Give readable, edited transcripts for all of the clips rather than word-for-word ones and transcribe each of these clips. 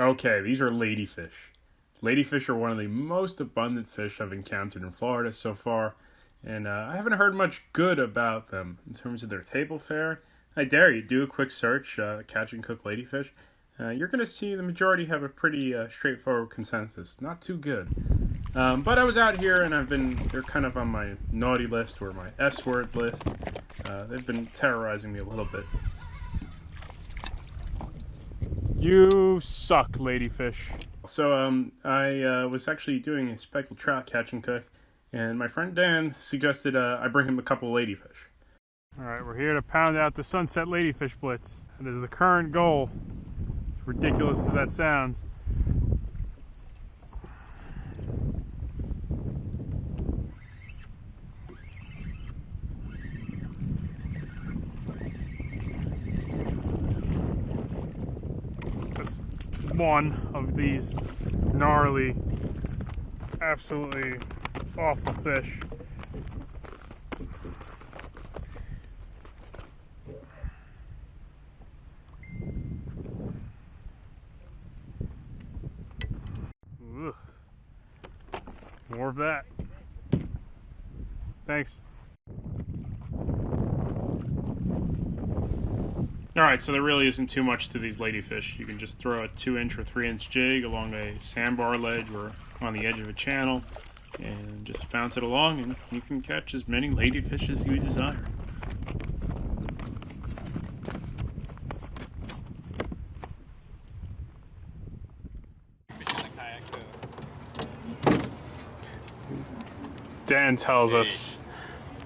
Okay, these are ladyfish. Ladyfish are one of the most abundant fish I've encountered in Florida so far, and I haven't heard much good about them in terms of their table fare. I dare you, do a quick search, catch and cook ladyfish. You're going to see the majority have a pretty straightforward consensus. Not too good. But I was out here and they're kind of on my naughty list or my S-word list. They've been terrorizing me a little bit. You suck, ladyfish. So I was actually doing a speckled trout catch and cook, and my friend Dan suggested I bring him a couple of ladyfish. Alright, we're here to pound out the Sunset Ladyfish Blitz. It is the current goal. As ridiculous as that sounds. That's one of these gnarly, absolutely awful fish. Ugh. More of that. Thanks. Alright, so there really isn't too much to these ladyfish. You can just throw a 2-inch or 3-inch jig along a sandbar ledge or on the edge of a channel and just bounce it along, and you can catch as many ladyfish as you desire. Dan tells us.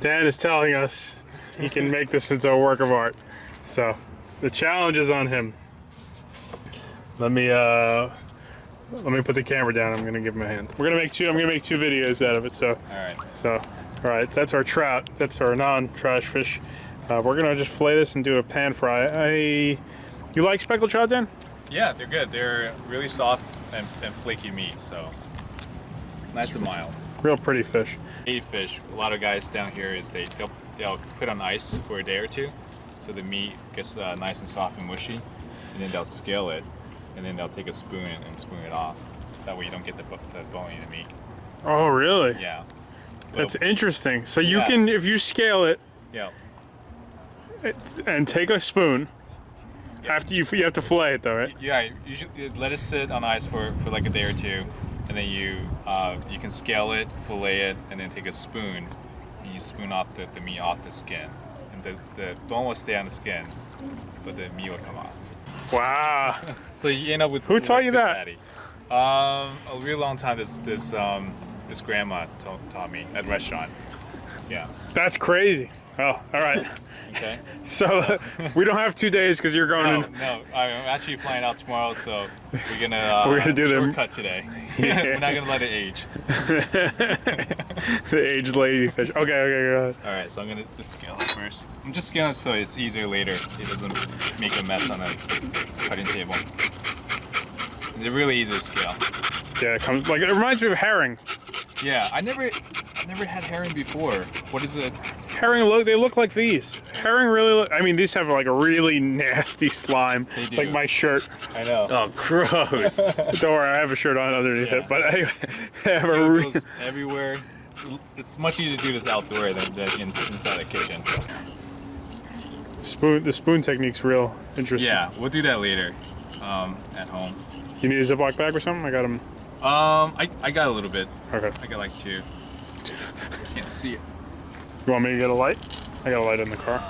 Dan is telling us he can make this into a work of art. So the challenge is on him. Let me put the camera down. I'm gonna give him a hand. I'm gonna make two videos out of it. So all right. That's our trout. That's our non-trash fish. We're gonna just fillet this and do a pan fry. You like speckled trout, Dan? Yeah, they're good. They're really soft and flaky meat. So nice and mild. Real pretty fish. Ladyfish. A lot of guys down here is they'll put on ice for a day or two, so the meat gets nice and soft and mushy, and then they'll scale it, and then they'll take a spoon and spoon it off, so that way you don't get the bone in the meat. Oh, really? Yeah. That's interesting. So you can, if you scale it, yeah, and take a spoon. After you have to fillet it, though, right? Yeah. You should let it sit on ice for like a day or two, and then you can scale it, fillet it, and then take a spoon and you spoon off the meat off the skin, and the bone will stay on the skin, but the meat will come off. Wow. So you end up with Who taught you that? Patty. A really long time. This grandma taught me at a restaurant. Yeah. That's crazy. Oh, all right. Okay. So we don't have 2 days because you're going in. No, I'm actually flying out tomorrow, so we're gonna do the shortcut today. Yeah. We're not gonna let it age. The aged ladyfish. Okay, go ahead. All right, so I'm gonna just scale it first. I'm just scaling so it's easier later. It doesn't make a mess on a cutting table. They're really easy to scale. Yeah, it reminds me of herring. Yeah, I never had herring before. What is it? Herring they look like these. Herring really I mean, these have like a really nasty slime. They do. Like my shirt. I know. Oh, gross. Don't worry, I have a shirt on underneath it, but I have a goes everywhere. It's much easier to do this outdoor than inside a kitchen. The spoon technique's real interesting. Yeah, we'll do that later at home. You need a Ziploc bag or something? I got them. I got a little bit. Okay. I got like 2. Can't see it. You want me to get a light? I got a light in the car.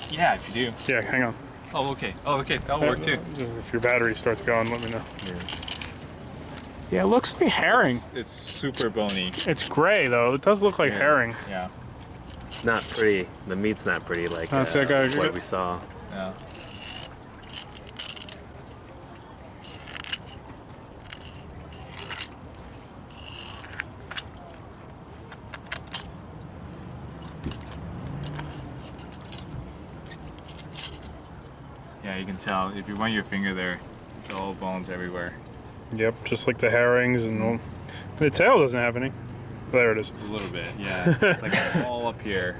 Yeah, if you do. Yeah, hang on. Oh, okay. That'll work too. If your battery starts going, let me know. Yeah, it looks like herring. It's super bony. It's gray though. It does look like herring. Yeah. It's not pretty. The meat's not pretty like what we saw. Yeah. Yeah, you can tell if you run your finger there, it's all bones everywhere. Yep, just like the herrings and all. The tail doesn't have any. There it is. A little bit, yeah. It's like all up here.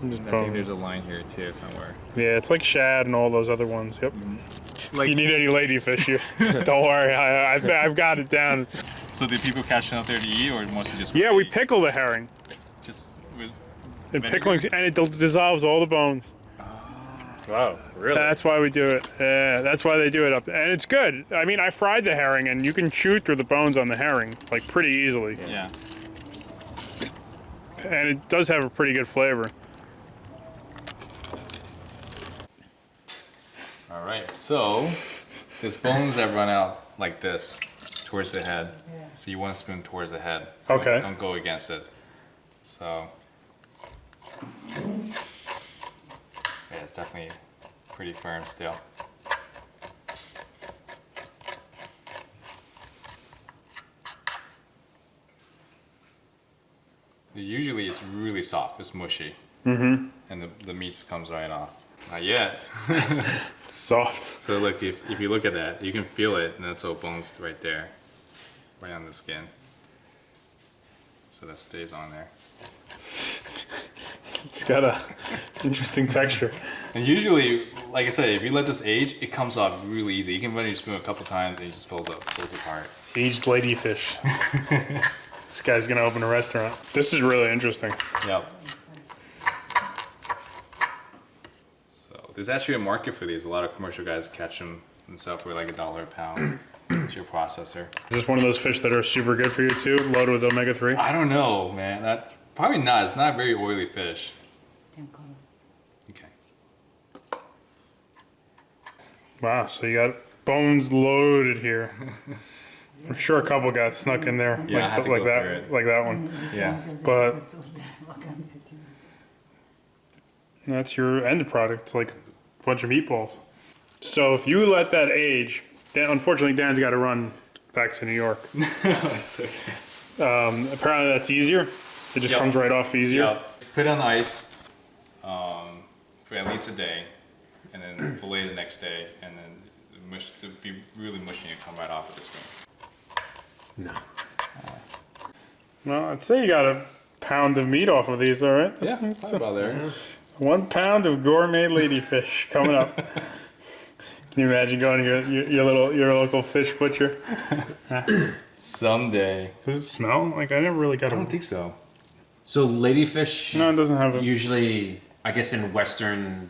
Just I think there's a line here too somewhere. Yeah, it's like shad and all those other ones. Yep. If you need any ladyfish, don't worry. I've got it down. So do people catch them out there to eat, or mostly just? Yeah, we pickle the herring. Just with And pickling, and it dissolves all the bones. Wow, really? That's why we do it. Yeah, that's why they do it up there. And it's good. I mean, I fried the herring, and you can chew through the bones on the herring, like, pretty easily. Yeah. And it does have a pretty good flavor. All right, so there's bones that run out like this, towards the head. So you want to spoon towards the head. Okay. Don't go against it. So, yeah, it's definitely pretty firm still. Usually it's really soft, it's mushy. Mm-hmm. And the meat just comes right off. Not yet. It's soft. So look, if you look at that, you can feel it, and that's all bones right there, right on the skin. So that stays on there. It's got a interesting texture. And usually, like I said, if you let this age, it comes off really easy. You can run your spoon a couple times, and it just falls apart. Aged ladyfish. This guy's gonna open a restaurant. This is really interesting. Yep. So there's actually a market for these. A lot of commercial guys catch them and sell for like $1 a pound to your processor. Is this one of those fish that are super good for you too, loaded with omega-3? I don't know, man. That probably not. It's not a very oily fish. Okay. Wow, so you got bones loaded here. I'm sure a couple got snuck in there, Yeah, I had to go through it. like that one. Yeah. But that's your end product. It's like a bunch of meatballs. So if you let that age, unfortunately Dan's got to run back to New York. It's okay. Apparently that's easier. It just comes right off easier. Yep. Put it on ice for at least a day, and then fillet the next day, and then it'll be really mushy and come right off with the spoon. No. Well, I'd say you got a pound of meat off of these, all right? Yeah, probably about there. 1 pound of gourmet ladyfish coming up. Can you imagine going to your local fish butcher? Someday. Does it smell? Like, I never really got I don't think so. So ladyfish. No, it doesn't have a... Usually, I guess in Westerners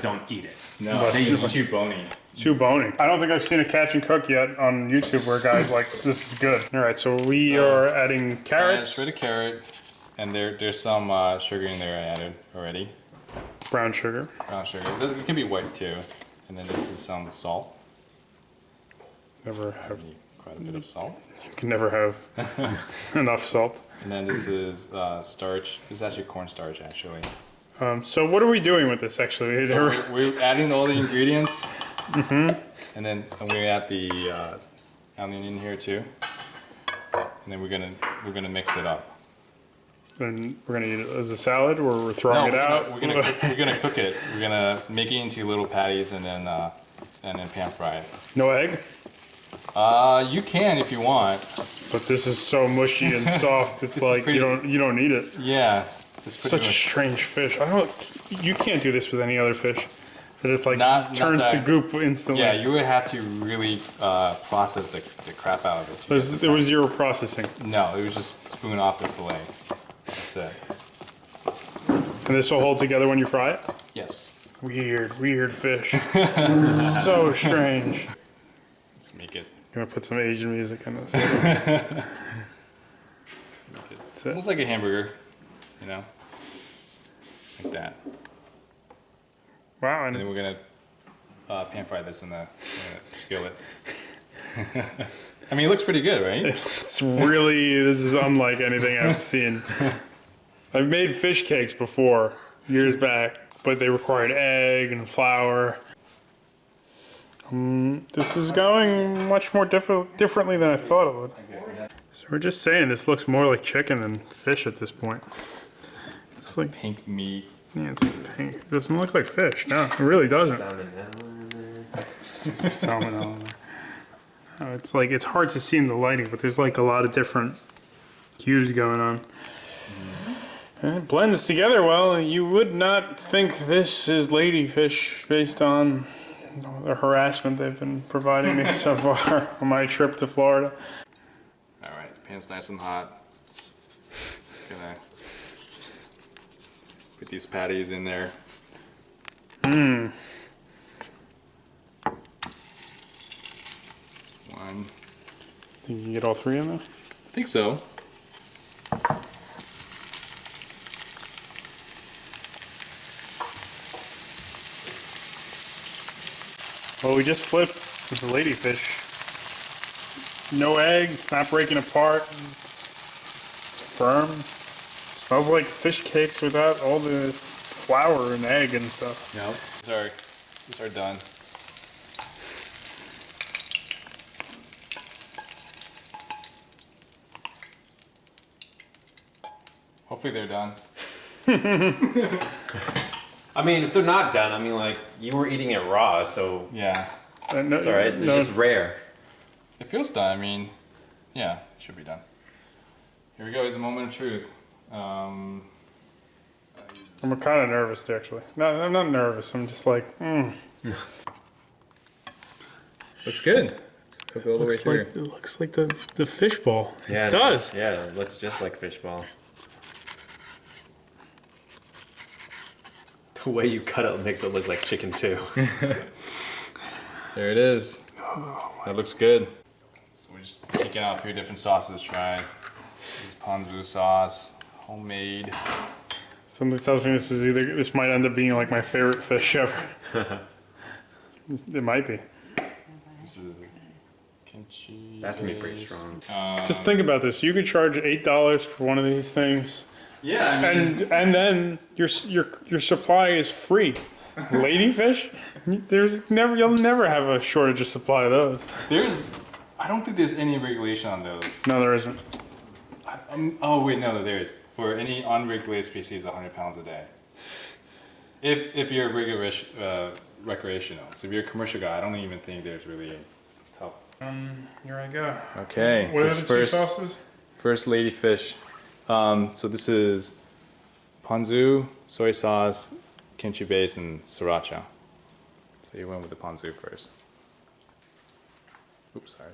don't eat it. No, They it's use too bony. Too bony. I don't think I've seen a catch and cook yet on YouTube where guys like, this is good. All right, so we are adding carrots. Shred a carrot, and there's some sugar in there I added already. Brown sugar. Brown sugar. It can be white too. And then this is some salt. Never have... Quite a bit of salt. You can never have enough salt. And then this is starch. This is actually cornstarch, actually. So what are we doing with this, actually? So we're adding all the ingredients. And then we add the onion in here too. And then we're gonna mix it up. And we're gonna eat it as a salad, or we're throwing it out. We're gonna cook it. We're gonna make it into little patties and then pan fry it. No egg? You can if you want. But this is so mushy and soft. It's like you don't need it. Yeah. Such a strange fish. You can't do this with any other fish. That it's like turns not to goop instantly. Yeah, you would have to really process the crap out of it. There was zero processing. No, it was just spoon off the fillet. That's it. And this will hold together when you fry it? Yes. Weird fish. So strange. Let's make it. Gonna put some Asian music in this. It's almost like a hamburger, you know? Like that. Wow. And then we're gonna pan fry this in the skillet. I mean, it looks pretty good, right? This is unlike anything I've seen. I've made fish cakes before, years back, but they required egg and flour. This is going much more differently than I thought it would. So we're just saying this looks more like chicken than fish at this point. It's like pink meat. Yeah, it's like pink. It doesn't look like fish. No, it really doesn't. Salmonella in there. No, it's like it's hard to see in the lighting, but there's like a lot of different hues going on. And it blends together well. You would not think this is ladyfish based on the harassment they've been providing me so far on my trip to Florida. All right, pan's nice and hot. Just gonna put these patties in there. One. Think you can get all 3 in there? I think so. Well, we just flipped with the ladyfish. No egg, it's not breaking apart. It's firm. Smells like fish cakes without all the flour and egg and stuff. Yep. These are done. Hopefully they're done. I mean, if they're not done, I mean, like, you were eating it raw, so Yeah. No, it's alright. It's just rare. It feels done. I mean, yeah, it should be done. Here we go. Here's a moment of truth. I'm kind of nervous, actually. No, I'm not nervous. I'm just like, Looks good. Let's cook it all the way through. It looks like the fish ball. Yeah, it does. Yeah, it looks just like fish ball. The way you cut it makes it look like chicken too. There it is. That looks good. So we're just taking out a few different sauces to try. This is ponzu sauce, homemade. Somebody tells me this might end up being like my favorite fish ever. It might be. This is kimchi. That's gonna be pretty strong. Just think about this. You could charge $8 for one of these things. Yeah, I mean, And then your supply is free. Ladyfish, you'll never have a shortage of supply of those. I don't think there's any regulation on those. No, there isn't. Oh wait, no, there is. For any unregulated species, 100 pounds a day. If you're regular recreational, so if you're a commercial guy, I don't even think there's really a tough. Here I go. Okay, What are the two sauces? First ladyfish. So this is ponzu, soy sauce, kimchi base, and sriracha. So you went with the ponzu first. Oops, sorry.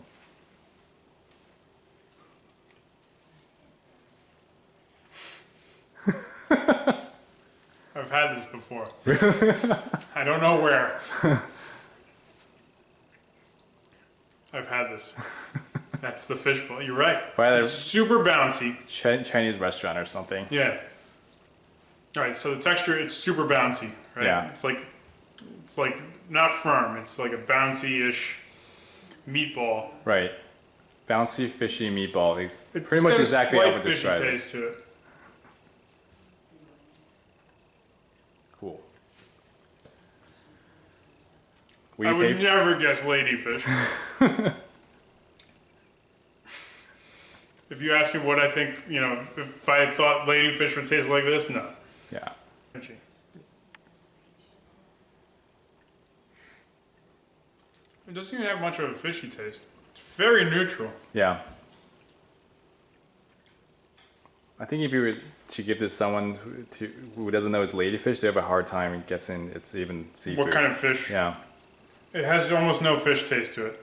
I've had this before. I don't know where. I've had this. That's the fish ball. You're right. It's super bouncy. Chinese restaurant or something. Yeah. All right. So the texture, it's super bouncy, right? Yeah. It's like not firm. It's like a bouncy-ish meatball. Right. Bouncy, fishy meatball. It's It's pretty much got exactly how I a would slight describe fishy it. taste to it. Cool. I would never guess ladyfish. If you ask me what I think, if I thought ladyfish would taste like this, no. Yeah. It doesn't even have much of a fishy taste. It's very neutral. Yeah. I think if you were to give this someone who doesn't know it's ladyfish, they have a hard time guessing it's even seafood. What kind of fish? Yeah. It has almost no fish taste to it.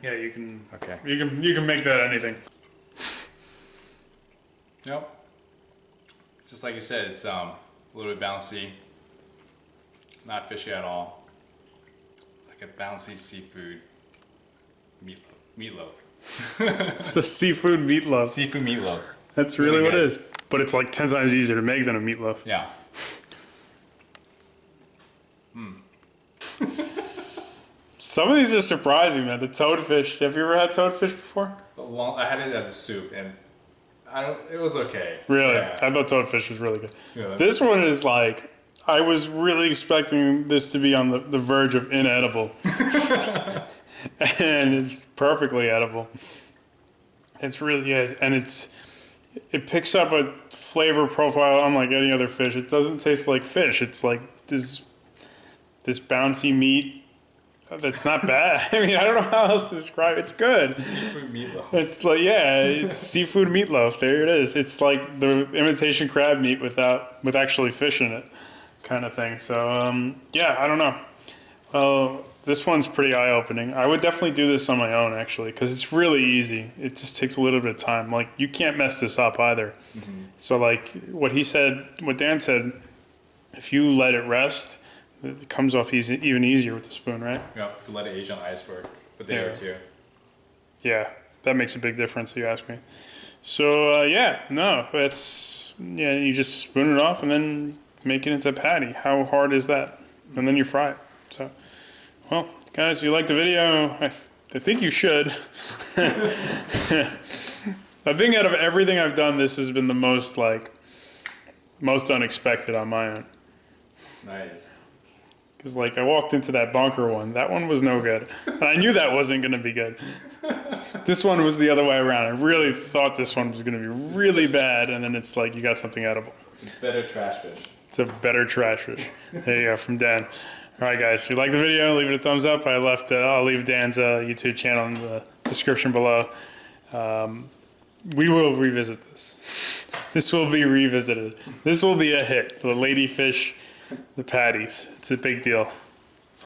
Yeah, you can. Okay. You can make that anything. Yep. Just like you said, it's a little bit bouncy, not fishy at all. Like a bouncy seafood meatloaf. It's a seafood meatloaf. Seafood meatloaf. That's really what it good. is. But it's like 10 times easier to make than a meatloaf. Yeah. Some of these are surprising, man. The toadfish. Have you ever had toadfish before? I had it as a soup, and it was okay. Really? Yeah. I thought toadfish was really good. Yeah. This one is like, I was really expecting this to be on the verge of inedible. And it's perfectly edible. It's really, yeah, and it picks up a flavor profile unlike any other fish. It doesn't taste like fish. It's like this bouncy meat that's not bad. I mean, I don't know how else to describe it. It's good. Seafood meatloaf. It's like, yeah, it's seafood meatloaf. There it is. It's like the imitation crab meat with actually fish in it, kind of thing. So, yeah, I don't know. Oh, this one's pretty eye-opening. I would definitely do this on my own, actually, because it's really easy. It just takes a little bit of time. Like, you can't mess this up either. So, like, what Dan said, if you let it rest, it comes off even easier with the spoon, right? Yeah, if you let it age on ice for a day or two. Yeah, that makes a big difference, if you ask me. So, you just spoon it off and then make it into a patty. How hard is that? And then you fry it. So, well, guys, you like the video? I think you should. I think out of everything I've done, this has been the most unexpected on my end. Nice. Because, I walked into that bunker one. That one was no good. And I knew that wasn't going to be good. This one was the other way around. I really thought this one was going to be really bad, and then it's like you got something edible. It's better trash fish. It's a better trash fish. There you go, from Dan. All right, guys, if you like the video, leave it a thumbs up. I'll leave Dan's YouTube channel in the description below. We will revisit this. This will be revisited. This will be a hit. The ladyfish, the patties. It's a big deal.